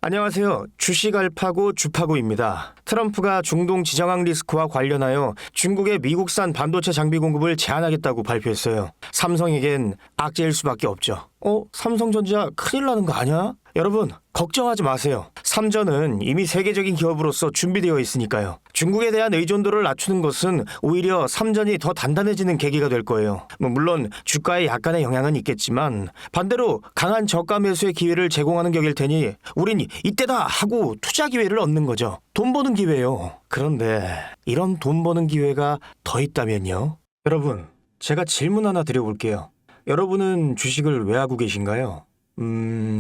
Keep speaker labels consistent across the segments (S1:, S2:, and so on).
S1: 안녕하세요. 주식 알파고 주파고입니다. 트럼프가 중동 지정학 리스크와 관련하여 중국의 미국산 반도체 장비 공급을 제한하겠다고 발표했어요. 삼성에겐 악재일 수밖에 없죠. 삼성전자 큰일 나는 거 아니야? 여러분, 걱정하지 마세요. 삼전은 이미 세계적인 기업으로서 준비되어 있으니까요. 중국에 대한 의존도를 낮추는 것은 오히려 삼전이 더 단단해지는 계기가 될 거예요. 물론 주가에 약간의 영향은 있겠지만 반대로 강한 저가 매수의 기회를 제공하는 격일 테니 우린 이때다 하고 투자 기회를 얻는 거죠. 돈 버는 기회예요. 그런데 이런 돈 버는 기회가 더 있다면요? 여러분, 제가 질문 하나 드려볼게요. 여러분은 주식을 왜 하고 계신가요?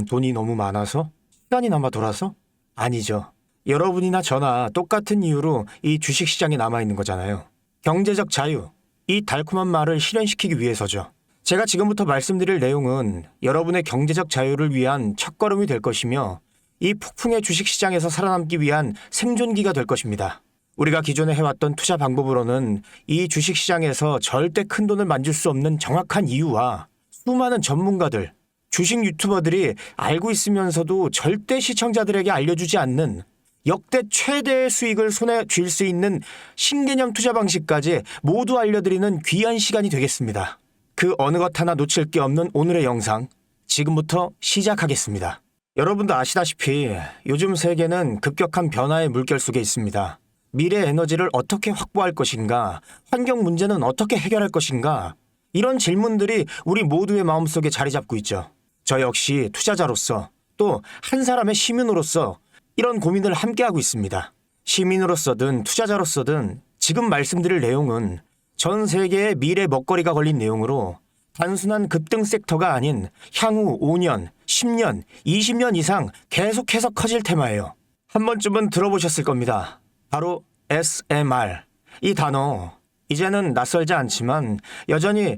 S1: 돈이 너무 많아서? 시간이 남아 돌아서? 아니죠. 여러분이나 저나 똑같은 이유로 이 주식시장에 남아있는 거잖아요. 경제적 자유, 이 달콤한 말을 실현시키기 위해서죠. 제가 지금부터 말씀드릴 내용은 여러분의 경제적 자유를 위한 첫걸음이 될 것이며 이 폭풍의 주식시장에서 살아남기 위한 생존기가 될 것입니다. 우리가 기존에 해왔던 투자 방법으로는 이 주식시장에서 절대 큰 돈을 만질 수 없는 정확한 이유와 수많은 전문가들, 주식 유튜버들이 알고 있으면서도 절대 시청자들에게 알려주지 않는 역대 최대의 수익을 손에 쥘 수 있는 신개념 투자 방식까지 모두 알려드리는 귀한 시간이 되겠습니다. 그 어느 것 하나 놓칠 게 없는 오늘의 영상, 지금부터 시작하겠습니다. 여러분도 아시다시피 요즘 세계는 급격한 변화의 물결 속에 있습니다. 미래 에너지를 어떻게 확보할 것인가, 환경 문제는 어떻게 해결할 것인가, 이런 질문들이 우리 모두의 마음속에 자리 잡고 있죠. 저 역시 투자자로서 또 한 사람의 시민으로서 이런 고민을 함께하고 있습니다. 시민으로서든 투자자로서든 지금 말씀드릴 내용은 전 세계의 미래 먹거리가 걸린 내용으로 단순한 급등 섹터가 아닌 향후 5년, 10년, 20년 이상 계속해서 커질 테마예요. 한 번쯤은 들어보셨을 겁니다. 바로 SMR. 이 단어, 이제는 낯설지 않지만 여전히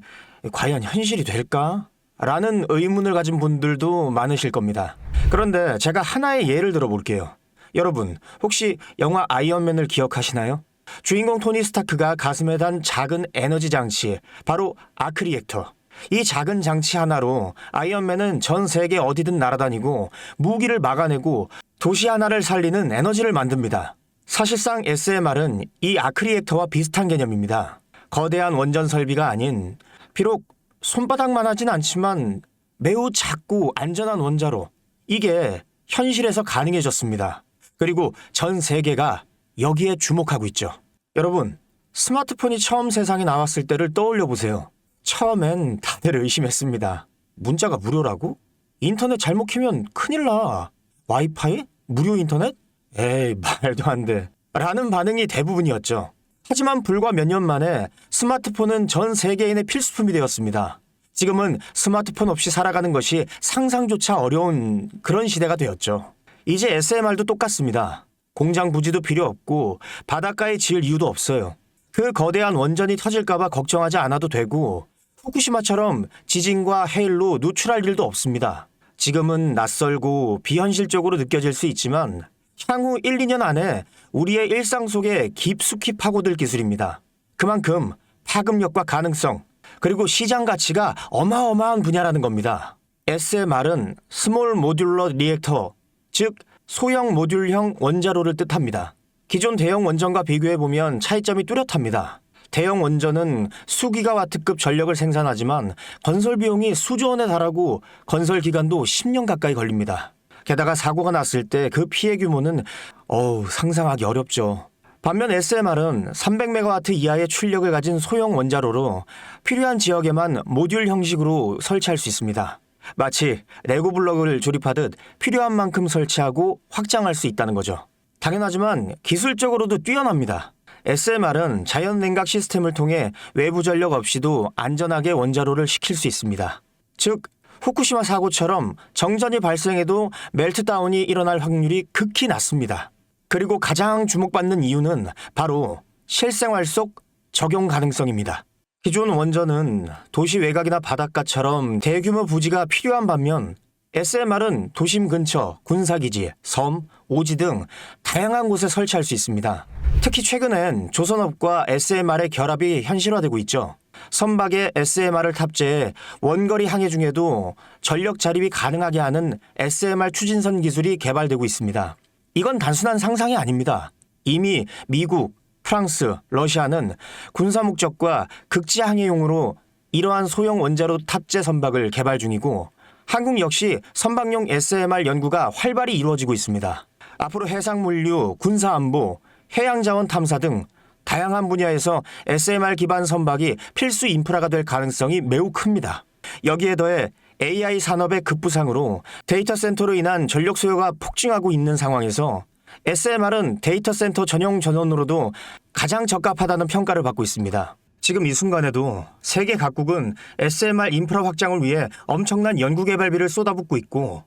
S1: 과연 현실이 될까? 라는 의문을 가진 분들도 많으실 겁니다. 그런데 제가 하나의 예를 들어볼게요. 여러분, 혹시 영화 아이언맨을 기억하시나요? 주인공 토니 스타크가 가슴에 단 작은 에너지 장치, 바로 아크 리액터. 이 작은 장치 하나로 아이언맨은 전 세계 어디든 날아다니고 무기를 막아내고 도시 하나를 살리는 에너지를 만듭니다. 사실상 SMR은 이 아크 리액터와 비슷한 개념입니다. 거대한 원전 설비가 아닌, 비록 손바닥만 하진 않지만 매우 작고 안전한 원자로, 이게 현실에서 가능해졌습니다. 그리고 전 세계가 여기에 주목하고 있죠. 여러분, 스마트폰이 처음 세상에 나왔을 때를 떠올려 보세요. 처음엔 다들 의심했습니다. 문자가 무료라고? 인터넷 잘못 키면 큰일 나. 와이파이? 무료 인터넷? 에이, 말도 안 돼. 라는 반응이 대부분이었죠. 하지만 불과 몇 년 만에 스마트폰은 전 세계인의 필수품이 되었습니다. 지금은 스마트폰 없이 살아가는 것이 상상조차 어려운 그런 시대가 되었죠. 이제 SMR도 똑같습니다. 공장 부지도 필요 없고 바닷가에 지을 이유도 없어요. 그 거대한 원전이 터질까봐 걱정하지 않아도 되고 후쿠시마처럼 지진과 해일로 노출할 일도 없습니다. 지금은 낯설고 비현실적으로 느껴질 수 있지만 향후 1, 2년 안에 우리의 일상 속에 깊숙이 파고들 기술입니다. 그만큼 파급력과 가능성, 그리고 시장 가치가 어마어마한 분야라는 겁니다. SMR은 스몰 모듈러 리액터, 즉 소형 모듈형 원자로를 뜻합니다. 기존 대형 원전과 비교해보면 차이점이 뚜렷합니다. 대형 원전은 수기가와트급 전력을 생산하지만 건설 비용이 수조 원에 달하고 건설 기간도 10년 가까이 걸립니다. 게다가 사고가 났을 때 그 피해 규모는 상상하기 어렵죠. 반면 SMR은 300메가와트 이하의 출력을 가진 소형 원자로로 필요한 지역에만 모듈 형식으로 설치할 수 있습니다. 마치 레고 블록을 조립하듯 필요한 만큼 설치하고 확장할 수 있다는 거죠. 당연하지만 기술적으로도 뛰어납니다. SMR은 자연 냉각 시스템을 통해 외부 전력 없이도 안전하게 원자로를 식힐 수 있습니다. 즉, 후쿠시마 사고처럼 정전이 발생해도 멜트다운이 일어날 확률이 극히 낮습니다. 그리고 가장 주목받는 이유는 바로 실생활 속 적용 가능성입니다. 기존 원전은 도시 외곽이나 바닷가처럼 대규모 부지가 필요한 반면 SMR은 도심 근처, 군사기지, 섬, 오지 등 다양한 곳에 설치할 수 있습니다. 특히 최근엔 조선업과 SMR의 결합이 현실화되고 있죠. 선박에 SMR을 탑재해 원거리 항해 중에도 전력 자립이 가능하게 하는 SMR 추진선 기술이 개발되고 있습니다. 이건 단순한 상상이 아닙니다. 이미 미국, 프랑스, 러시아는 군사 목적과 극지 항해용으로 이러한 소형 원자로 탑재 선박을 개발 중이고 한국 역시 선박용 SMR 연구가 활발히 이루어지고 있습니다. 앞으로 해상물류, 군사안보, 해양자원 탐사 등 다양한 분야에서 SMR 기반 선박이 필수 인프라가 될 가능성이 매우 큽니다. 여기에 더해 AI 산업의 급부상으로 데이터 센터로 인한 전력 수요가 폭증하고 있는 상황에서 SMR은 데이터 센터 전용 전원으로도 가장 적합하다는 평가를 받고 있습니다. 지금 이 순간에도 세계 각국은 SMR 인프라 확장을 위해 엄청난 연구개발비를 쏟아붓고 있고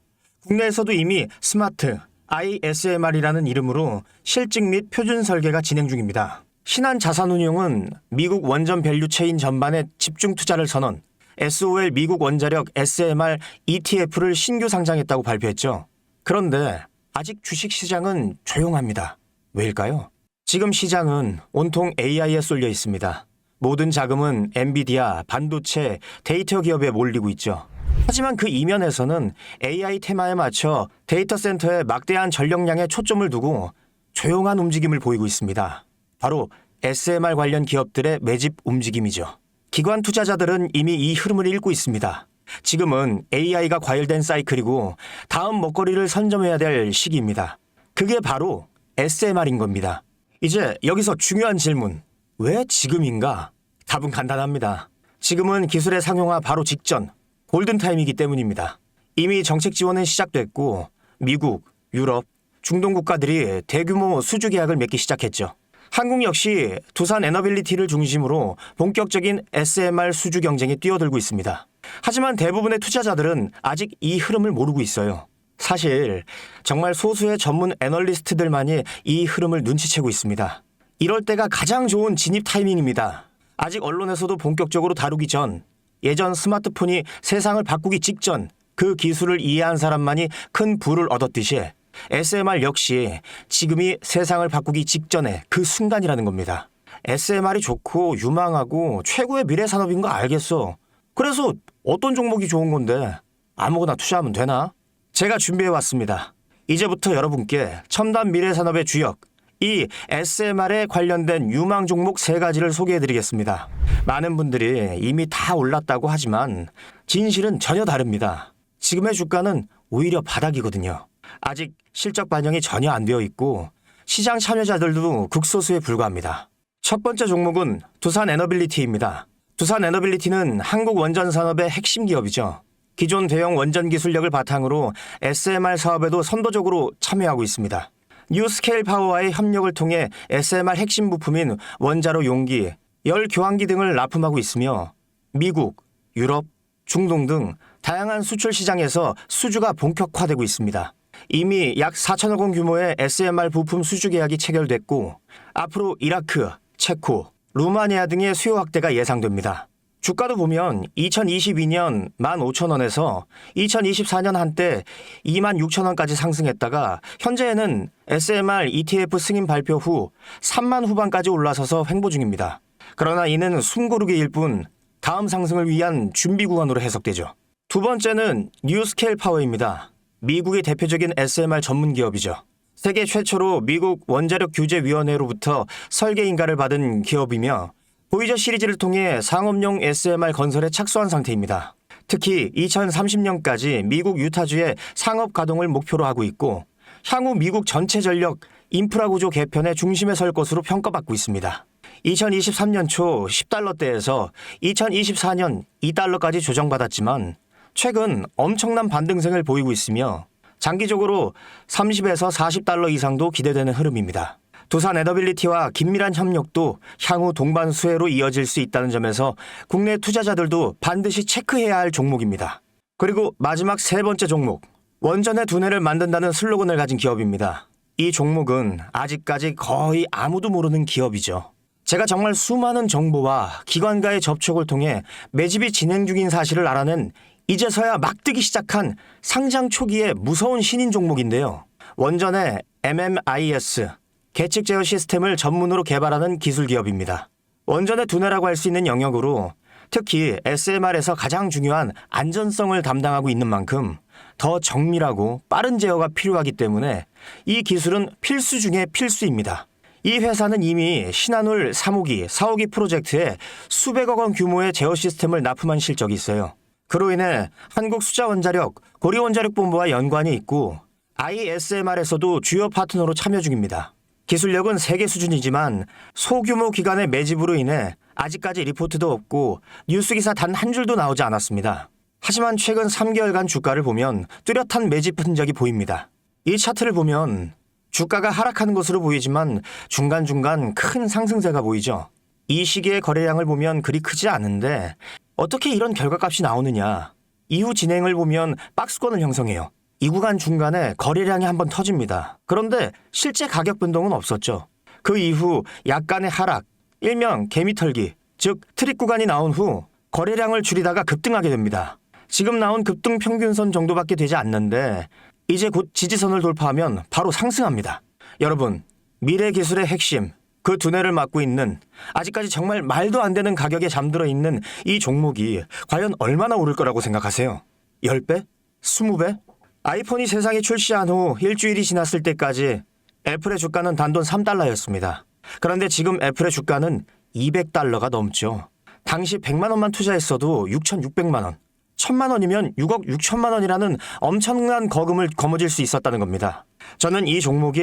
S1: 국내에서도 이미 스마트 ISMR이라는 이름으로 실증 및 표준 설계가 진행 중입니다. 신한자산운용은 미국 원전 밸류 체인 전반에 집중 투자를 선언, SOL 미국 원자력 SMR ETF를 신규 상장했다고 발표했죠. 그런데 아직 주식시장은 조용합니다. 왜일까요? 지금 시장은 온통 AI에 쏠려 있습니다. 모든 자금은 엔비디아, 반도체, 데이터 기업에 몰리고 있죠. 하지만 그 이면에서는 AI 테마에 맞춰 데이터 센터에 막대한 전력량에 초점을 두고 조용한 움직임을 보이고 있습니다. 바로 SMR 관련 기업들의 매집 움직임이죠. 기관 투자자들은 이미 이 흐름을 읽고 있습니다. 지금은 AI가 과열된 사이클이고 다음 먹거리를 선점해야 될 시기입니다. 그게 바로 SMR인 겁니다. 이제 여기서 중요한 질문. 왜 지금인가? 답은 간단합니다. 지금은 기술의 상용화 바로 직전, 골든타임이기 때문입니다. 이미 정책 지원은 시작됐고 미국, 유럽, 중동 국가들이 대규모 수주 계약을 맺기 시작했죠. 한국 역시 두산 에너빌리티를 중심으로 본격적인 SMR 수주 경쟁에 뛰어들고 있습니다. 하지만 대부분의 투자자들은 아직 이 흐름을 모르고 있어요. 사실 정말 소수의 전문 애널리스트들만이 이 흐름을 눈치채고 있습니다. 이럴 때가 가장 좋은 진입 타이밍입니다. 아직 언론에서도 본격적으로 다루기 전, 예전 스마트폰이 세상을 바꾸기 직전 그 기술을 이해한 사람만이 큰 부를 얻었듯이 SMR 역시 지금이 세상을 바꾸기 직전의 그 순간이라는 겁니다. SMR이 좋고 유망하고 최고의 미래 산업인 거 알겠어. 그래서 어떤 종목이 좋은 건데 아무거나 투자하면 되나? 제가 준비해왔습니다. 이제부터 여러분께 첨단 미래 산업의 주역, 이 SMR에 관련된 유망 종목 3가지를 소개해드리겠습니다. 많은 분들이 이미 다 올랐다고 하지만 진실은 전혀 다릅니다. 지금의 주가는 오히려 바닥이거든요. 아직 실적 반영이 전혀 안 되어 있고 시장 참여자들도 극소수에 불과합니다. 첫 번째 종목은 두산 에너빌리티입니다. 두산 에너빌리티는 한국 원전 산업의 핵심 기업이죠. 기존 대형 원전 기술력을 바탕으로 SMR 사업에도 선도적으로 참여하고 있습니다. 뉴스케일 파워와의 협력을 통해 SMR 핵심 부품인 원자로 용기, 열 교환기 등을 납품하고 있으며 미국, 유럽, 중동 등 다양한 수출 시장에서 수주가 본격화되고 있습니다. 이미 약 4천억 원 규모의 SMR 부품 수주 계약이 체결됐고 앞으로 이라크, 체코, 루마니아 등의 수요 확대가 예상됩니다. 주가도 보면 2022년 15,000원에서 2024년 한때 26,000원까지 상승했다가 현재는 SMR ETF 승인 발표 후 3만 후반까지 올라서서 횡보 중입니다. 그러나 이는 숨고르기일 뿐 다음 상승을 위한 준비 구간으로 해석되죠. 두 번째는 뉴스케일 파워입니다. 미국의 대표적인 SMR 전문 기업이죠. 세계 최초로 미국 원자력 규제위원회로부터 설계 인가를 받은 기업이며 보이저 시리즈를 통해 상업용 SMR 건설에 착수한 상태입니다. 특히 2030년까지 미국 유타주의 상업 가동을 목표로 하고 있고 향후 미국 전체 전력 인프라 구조 개편의 중심에 설 것으로 평가받고 있습니다. 2023년 초 10달러대에서 2024년 2달러까지 조정받았지만 최근 엄청난 반등세를 보이고 있으며 장기적으로 30에서 40달러 이상도 기대되는 흐름입니다. 두산 에너빌리티와 긴밀한 협력도 향후 동반 수혜로 이어질 수 있다는 점에서 국내 투자자들도 반드시 체크해야 할 종목입니다. 그리고 마지막 3번째 종목, 원전의 두뇌를 만든다는 슬로건을 가진 기업입니다. 이 종목은 아직까지 거의 아무도 모르는 기업이죠. 제가 정말 수많은 정보와 기관과의 접촉을 통해 매집이 진행 중인 사실을 알아낸 이제서야 막 뜨기 시작한 상장 초기의 무서운 신인 종목인데요. 원전의 MMIS, 계측 제어 시스템을 전문으로 개발하는 기술 기업입니다. 원전의 두뇌라고 할 수 있는 영역으로 특히 SMR에서 가장 중요한 안전성을 담당하고 있는 만큼 더 정밀하고 빠른 제어가 필요하기 때문에 이 기술은 필수 중에 필수입니다. 이 회사는 이미 신한울 3호기, 4호기 프로젝트에 수백억 원 규모의 제어 시스템을 납품한 실적이 있어요. 그로 인해 한국수자원자력, 고리원자력본부와 연관이 있고 ISMR에서도 주요 파트너로 참여 중입니다. 기술력은 세계 수준이지만 소규모 기관의 매집으로 인해 아직까지 리포트도 없고 뉴스기사 단 한 줄도 나오지 않았습니다. 하지만 최근 3개월간 주가를 보면 뚜렷한 매집 흔적이 보입니다. 이 차트를 보면 주가가 하락하는 것으로 보이지만 중간중간 큰 상승세가 보이죠. 이 시기의 거래량을 보면 그리 크지 않은데 어떻게 이런 결과값이 나오느냐. 이후 진행을 보면 박스권을 형성해요. 이 구간 중간에 거래량이 한번 터집니다. 그런데 실제 가격 변동은 없었죠. 그 이후 약간의 하락, 일명 개미털기, 즉 트릭 구간이 나온 후 거래량을 줄이다가 급등하게 됩니다. 지금 나온 급등 평균선 정도밖에 되지 않는데 이제 곧 지지선을 돌파하면 바로 상승합니다. 여러분, 미래 기술의 핵심, 그 두뇌를 맡고 있는 아직까지 정말 말도 안 되는 가격에 잠들어 있는 이 종목이 과연 얼마나 오를 거라고 생각하세요? 10배? 20배? 아이폰이 세상에 출시한 후 일주일이 지났을 때까지 애플의 주가는 단돈 3달러였습니다. 그런데 지금 애플의 주가는 200달러가 넘죠. 당시 100만 원만 투자했어도 6,600만 원. 1,000만 원이면 6억 6천만 원이라는 엄청난 거금을 거머쥘 수 있었다는 겁니다. 저는 이 종목이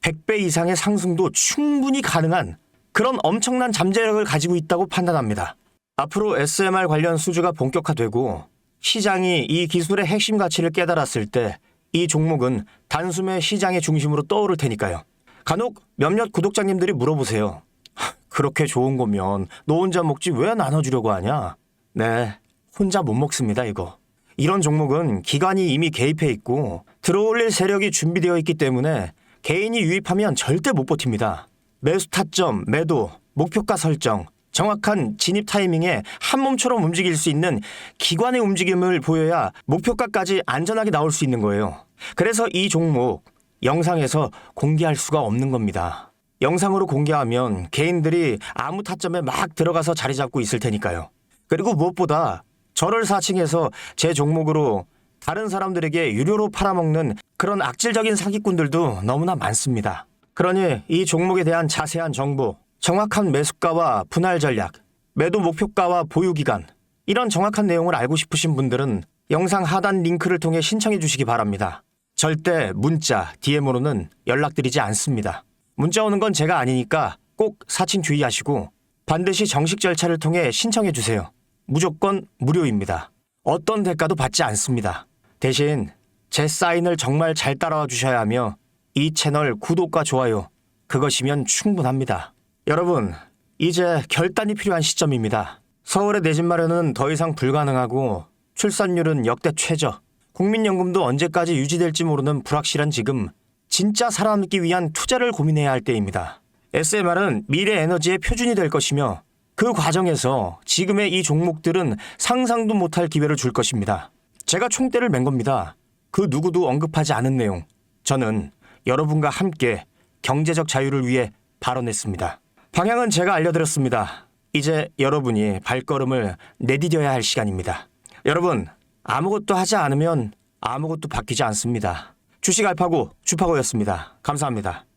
S1: 100배 이상의 상승도 충분히 가능한 그런 엄청난 잠재력을 가지고 있다고 판단합니다. 앞으로 SMR 관련 수주가 본격화되고 시장이 이 기술의 핵심 가치를 깨달았을 때 이 종목은 단숨에 시장의 중심으로 떠오를 테니까요. 간혹 몇몇 구독자님들이 물어보세요. 그렇게 좋은 거면 너 혼자 먹지 왜 나눠주려고 하냐? 네, 혼자 못 먹습니다 이거. 이런 종목은 기관이 이미 개입해 있고 들어올릴 세력이 준비되어 있기 때문에 개인이 유입하면 절대 못 버팁니다. 매수 타점, 매도, 목표가 설정, 정확한 진입 타이밍에 한 몸처럼 움직일 수 있는 기관의 움직임을 보여야 목표가까지 안전하게 나올 수 있는 거예요. 그래서 이 종목 영상에서 공개할 수가 없는 겁니다. 영상으로 공개하면 개인들이 아무 타점에 막 들어가서 자리 잡고 있을 테니까요. 그리고 무엇보다 저를 사칭해서 제 종목으로 다른 사람들에게 유료로 팔아먹는 그런 악질적인 사기꾼들도 너무나 많습니다. 그러니 이 종목에 대한 자세한 정보, 정확한 매수가와 분할 전략, 매도 목표가와 보유기간, 이런 정확한 내용을 알고 싶으신 분들은 영상 하단 링크를 통해 신청해 주시기 바랍니다. 절대 문자, DM으로는 연락드리지 않습니다. 문자 오는 건 제가 아니니까 꼭 사칭 주의하시고 반드시 정식 절차를 통해 신청해 주세요. 무조건 무료입니다. 어떤 대가도 받지 않습니다. 대신 제 사인을 정말 잘 따라와 주셔야 하며 이 채널 구독과 좋아요, 그것이면 충분합니다. 여러분, 이제 결단이 필요한 시점입니다. 서울의 내 집 마련은 더 이상 불가능하고 출산율은 역대 최저, 국민연금도 언제까지 유지될지 모르는 불확실한 지금 진짜 살아남기 위한 투자를 고민해야 할 때입니다. SMR은 미래 에너지의 표준이 될 것이며 그 과정에서 지금의 이 종목들은 상상도 못할 기회를 줄 것입니다. 제가 총대를 맨 겁니다. 그 누구도 언급하지 않은 내용. 저는 여러분과 함께 경제적 자유를 위해 발언했습니다. 방향은 제가 알려드렸습니다. 이제 여러분이 발걸음을 내디뎌야 할 시간입니다. 여러분, 아무것도 하지 않으면 아무것도 바뀌지 않습니다. 주식 알파고 주파고였습니다. 감사합니다.